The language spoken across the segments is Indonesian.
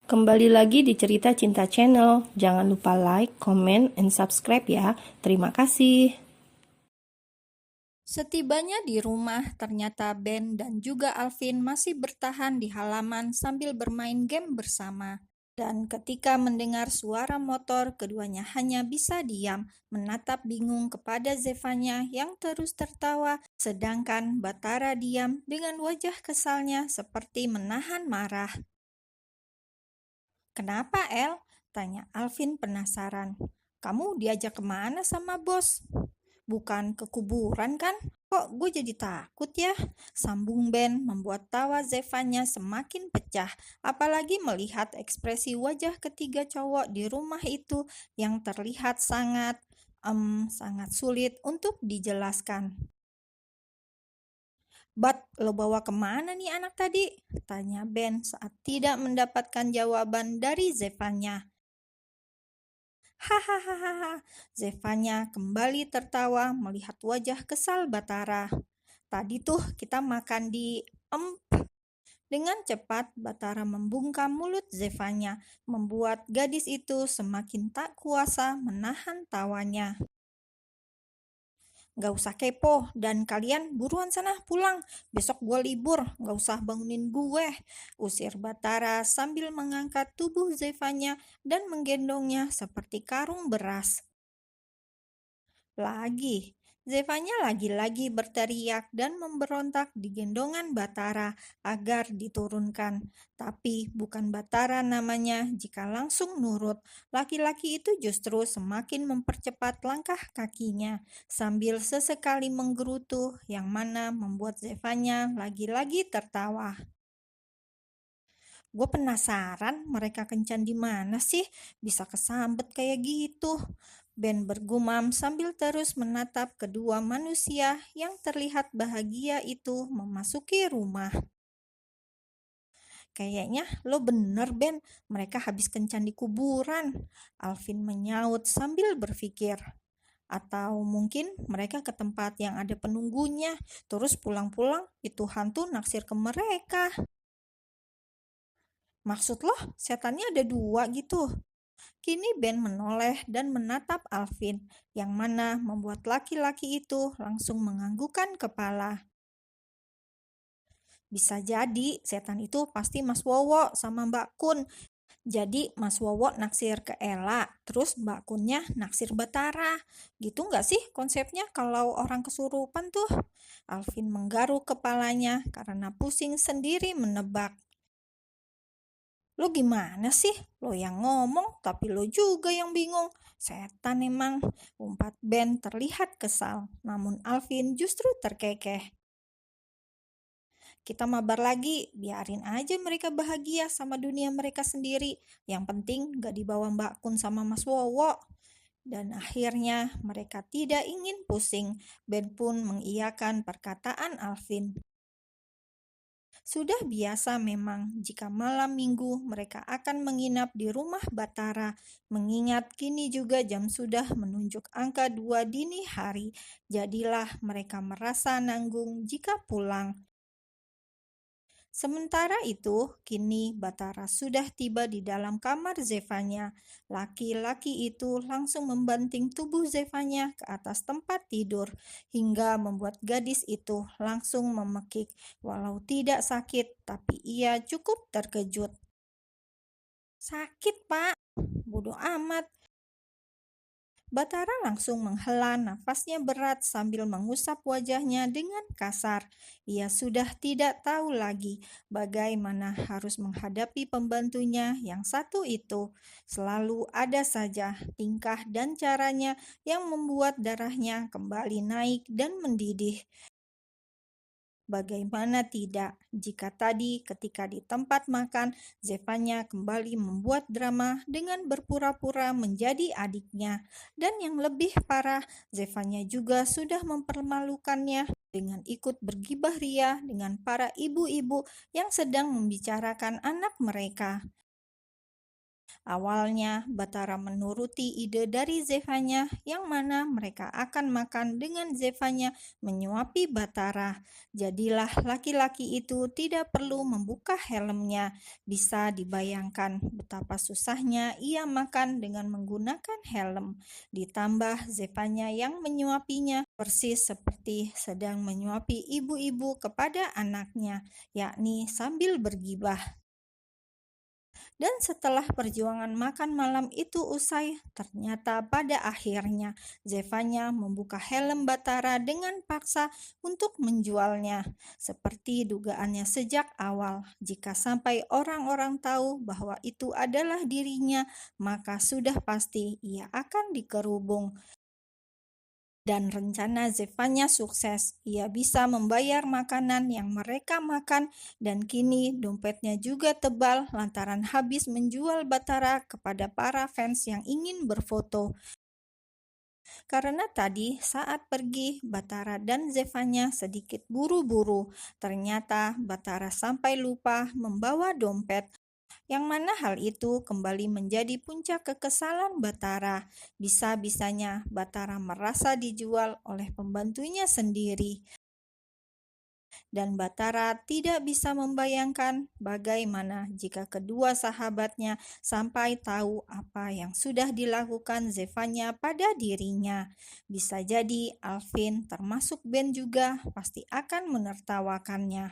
Kembali lagi di Cerita Cinta Channel. Jangan lupa like, comment, and subscribe ya. Terima kasih. Setibanya di rumah, ternyata Ben dan juga Alvin masih bertahan di halaman sambil bermain game bersama. Dan ketika mendengar suara motor, keduanya hanya bisa diam, menatap bingung kepada Zevanya yang terus tertawa, sedangkan Batara diam dengan wajah kesalnya seperti menahan marah. "Kenapa, El?" tanya Alvin penasaran. "Kamu diajak kemana sama bos? Bukan ke kuburan kan? Kok gue jadi takut ya?" Sambung Ben membuat tawa Zevanya semakin pecah, apalagi melihat ekspresi wajah ketiga cowok di rumah itu yang terlihat sangat sulit untuk dijelaskan. "Bat, lo bawa kemana nih anak tadi?" tanya Ben saat tidak mendapatkan jawaban dari Zevanya. "Hahaha," Zevanya kembali tertawa melihat wajah kesal Batara. "Tadi tuh kita makan di Dengan cepat Batara membungkam mulut Zevanya, membuat gadis itu semakin tak kuasa menahan tawanya. "Gak usah kepo, dan kalian buruan sana pulang. Besok gue libur, gak usah bangunin gue," usir Batara sambil mengangkat tubuh Zevanya dan menggendongnya seperti karung beras. Zevanya lagi-lagi berteriak dan memberontak di gendongan Batara agar diturunkan. Tapi bukan Batara namanya jika langsung nurut. Laki-laki itu justru semakin mempercepat langkah kakinya sambil sesekali menggerutu yang mana membuat Zevanya lagi-lagi tertawa. "Gue penasaran mereka kencan di mana sih, bisa kesambet kayak gitu," Ben bergumam sambil terus menatap kedua manusia yang terlihat bahagia itu memasuki rumah. "Kayaknya lo bener, Ben, mereka habis kencan di kuburan," Alvin menyaut sambil berpikir. "Atau mungkin mereka ke tempat yang ada penunggunya, terus pulang-pulang itu hantu naksir ke mereka." "Maksud lo setannya ada dua gitu?" Kini Ben menoleh dan menatap Alvin, yang mana membuat laki-laki itu langsung menganggukkan kepala. "Bisa jadi setan itu pasti Mas Wowo sama Mbak Kun. Jadi Mas Wowo naksir ke Ella, terus Mbak Kunnya naksir Batara. Gitu nggak sih konsepnya kalau orang kesurupan tuh?" Alvin menggaruk kepalanya karena pusing sendiri menebak. "Lo gimana sih? Lo yang ngomong, tapi lo juga yang bingung. Setan emang," umpat Ben terlihat kesal. Namun Alvin justru terkekeh. "Kita mabar lagi, biarin aja mereka bahagia sama dunia mereka sendiri. Yang penting gak dibawa Mbak Kun sama Mas Wowo." Dan akhirnya mereka tidak ingin pusing. Ben pun mengiyakan perkataan Alvin. Sudah biasa memang jika malam minggu mereka akan menginap di rumah Batara, mengingat kini juga jam sudah menunjuk angka 2 dini hari. Jadilah mereka merasa nanggung jika pulang. Sementara itu, kini Batara sudah tiba di dalam kamar Zevanya. Laki-laki itu langsung membanting tubuh Zevanya ke atas tempat tidur, hingga membuat gadis itu langsung memekik. Walau tidak sakit, tapi ia cukup terkejut. "Sakit, Pak." "Bodoh amat." Batara langsung menghela nafasnya berat sambil mengusap wajahnya dengan kasar. Ia sudah tidak tahu lagi bagaimana harus menghadapi pembantunya yang satu itu. Selalu ada saja tingkah dan caranya yang membuat darahnya kembali naik dan mendidih. Bagaimana tidak, jika tadi ketika di tempat makan, Zevanya kembali membuat drama dengan berpura-pura menjadi adiknya. Dan yang lebih parah, Zevanya juga sudah mempermalukannya dengan ikut bergibah ria dengan para ibu-ibu yang sedang membicarakan anak mereka. Awalnya, Batara menuruti ide dari Zevanya yang mana mereka akan makan dengan Zevanya menyuapi Batara. Jadilah laki-laki itu tidak perlu membuka helmnya. Bisa dibayangkan betapa susahnya ia makan dengan menggunakan helm. Ditambah Zevanya yang menyuapinya persis seperti sedang menyuapi ibu-ibu kepada anaknya, yakni sambil bergibah. Dan setelah perjuangan makan malam itu usai, ternyata pada akhirnya Zevanya membuka helm Batara dengan paksa untuk menjualnya. Seperti dugaannya sejak awal, jika sampai orang-orang tahu bahwa itu adalah dirinya, maka sudah pasti ia akan dikerubung. Dan rencana Zevanya sukses. Ia bisa membayar makanan yang mereka makan dan kini dompetnya juga tebal lantaran habis menjual Batara kepada para fans yang ingin berfoto. Karena tadi saat pergi, Batara dan Zevanya sedikit buru-buru. Ternyata Batara sampai lupa membawa dompet. Yang mana hal itu kembali menjadi puncak kekesalan Batara. Bisa-bisanya Batara merasa dijual oleh pembantunya sendiri. Dan Batara tidak bisa membayangkan bagaimana jika kedua sahabatnya sampai tahu apa yang sudah dilakukan Zevanya pada dirinya. Bisa jadi Alvin termasuk Ben juga pasti akan menertawakannya.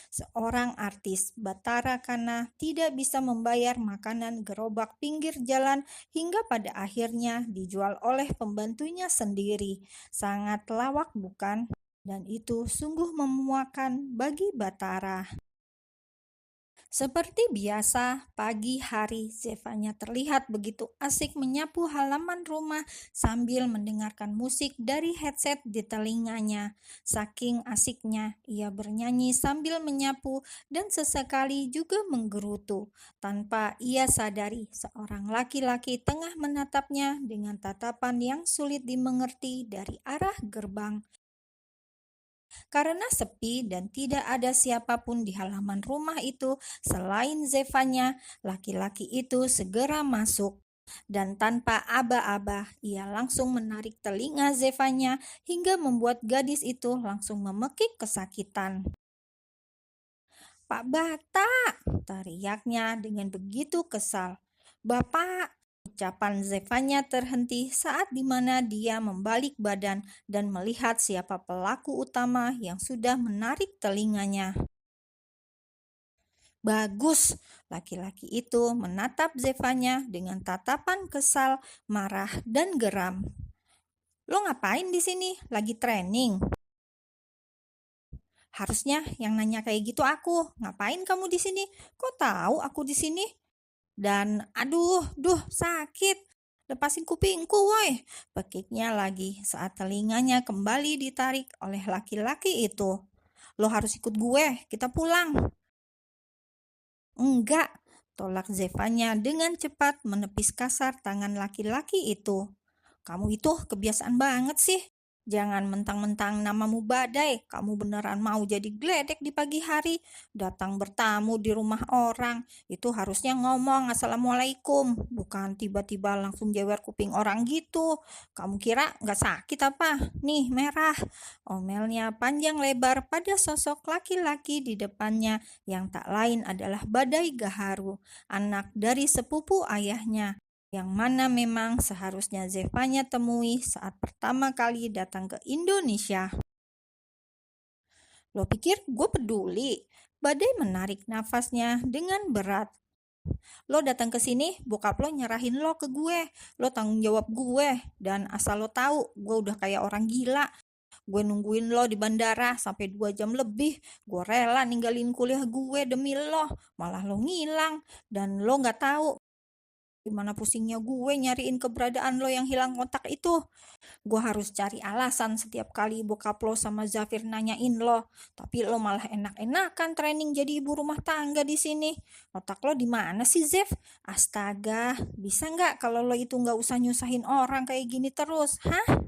Seorang artis Batara Kana tidak bisa membayar makanan gerobak pinggir jalan hingga pada akhirnya dijual oleh pembantunya sendiri. Sangat lawak bukan? Dan itu sungguh memuakan bagi Batara. Seperti biasa, pagi hari Zevanya terlihat begitu asik menyapu halaman rumah sambil mendengarkan musik dari headset di telinganya. Saking asiknya, ia bernyanyi sambil menyapu dan sesekali juga menggerutu. Tanpa ia sadari, seorang laki-laki tengah menatapnya dengan tatapan yang sulit dimengerti dari arah gerbang. Karena sepi dan tidak ada siapapun di halaman rumah itu selain Zevanya, laki-laki itu segera masuk. Dan tanpa aba-aba, ia langsung menarik telinga Zevanya hingga membuat gadis itu langsung memekik kesakitan. "Pak Bata!" teriaknya dengan begitu kesal. "Bapak!" Ucapan Zevanya terhenti saat dimana dia membalik badan dan melihat siapa pelaku utama yang sudah menarik telinganya. "Bagus!" Laki-laki itu menatap Zevanya dengan tatapan kesal, marah, dan geram. "Lo ngapain di sini? Lagi training?" "Harusnya yang nanya kayak gitu aku. Ngapain kamu di sini? Kok tahu aku di sini?" Dan aduh, sakit. "Lepasin kupingku, woi!" Pekiknya lagi saat telinganya kembali ditarik oleh laki-laki itu. "Lo harus ikut gue, kita pulang." "Enggak," tolak Zevanya dengan cepat menepis kasar tangan laki-laki itu. "Kamu itu kebiasaan banget sih. Jangan mentang-mentang namamu Badai, kamu beneran mau jadi geledek di pagi hari, datang bertamu di rumah orang. Itu harusnya ngomong assalamualaikum, bukan tiba-tiba langsung jewer kuping orang gitu. Kamu kira nggak sakit apa? Nih merah." Omelnya panjang lebar pada sosok laki-laki di depannya yang tak lain adalah Badai Gaharu, anak dari sepupu ayahnya, yang mana memang seharusnya Zevanya temui saat pertama kali datang ke Indonesia. "Lo pikir gue peduli?" Badai menarik nafasnya dengan berat. "Lo datang ke sini, bokap lo nyerahin lo ke gue. Lo tanggung jawab gue. Dan asal lo tahu, gue udah kayak orang gila. Gue nungguin lo di bandara sampai 2 jam lebih. Gue rela ninggalin kuliah gue demi lo. Malah lo ngilang. Dan lo gak tahu gimana pusingnya gue nyariin keberadaan lo yang hilang kontak itu. Gue harus cari alasan setiap kali bokap lo sama Zafir nanyain lo. Tapi lo malah enak-enakan training jadi ibu rumah tangga di sini. Otak lo di mana sih, Zev? Astaga, bisa nggak kalau lo itu nggak usah nyusahin orang kayak gini terus, hah?"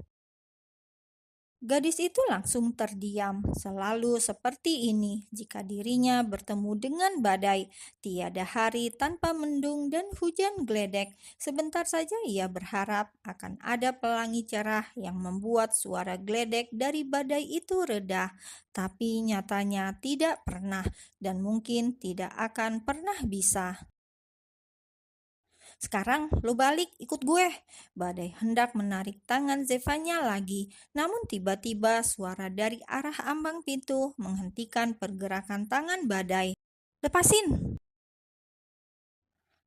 Gadis itu langsung terdiam, selalu seperti ini jika dirinya bertemu dengan badai. Tiada hari tanpa mendung dan hujan geledek. Sebentar saja ia berharap akan ada pelangi cerah yang membuat suara geledek dari badai itu reda. Tapi nyatanya tidak pernah dan mungkin tidak akan pernah bisa. Sekarang lo balik ikut gue. Badai hendak menarik tangan Zevanya lagi. Namun tiba-tiba suara dari arah ambang pintu menghentikan pergerakan tangan badai. Lepasin!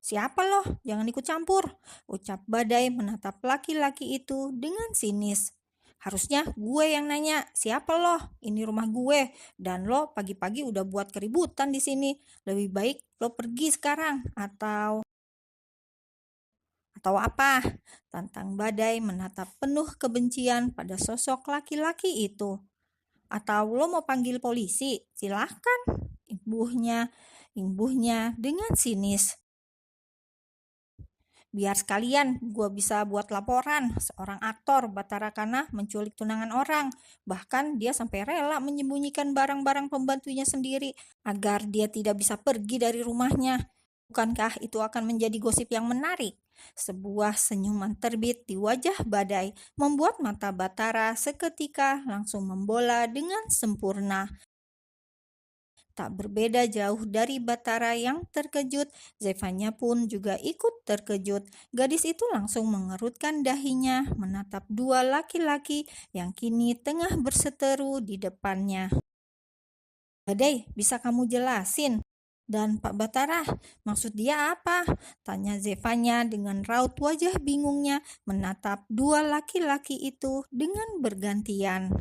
Siapa lo? Jangan ikut campur. Ucap badai menatap laki-laki itu dengan sinis. Harusnya gue yang nanya, siapa lo? Ini rumah gue. Dan lo pagi-pagi udah buat keributan di sini. Lebih baik lo pergi sekarang. Atau apa? Tantang badai menatap penuh kebencian pada sosok laki-laki itu. Atau lo mau panggil polisi? Silahkan. Imbuhnya dengan sinis. Biar sekalian gue bisa buat laporan. Seorang aktor Batara Kana menculik tunangan orang. Bahkan dia sampai rela menyembunyikan barang-barang pembantunya sendiri agar dia tidak bisa pergi dari rumahnya. Bukankah itu akan menjadi gosip yang menarik? Sebuah senyuman terbit di wajah badai membuat mata Batara seketika langsung membola dengan sempurna. Tak berbeda jauh dari Batara yang terkejut, Zevanya pun juga ikut terkejut. Gadis itu langsung mengerutkan dahinya, menatap dua laki-laki yang kini tengah berseteru di depannya. Badai, bisa kamu jelasin? Dan Pak Batara, maksud dia apa? Tanya Zevanya dengan raut wajah bingungnya menatap dua laki-laki itu dengan bergantian.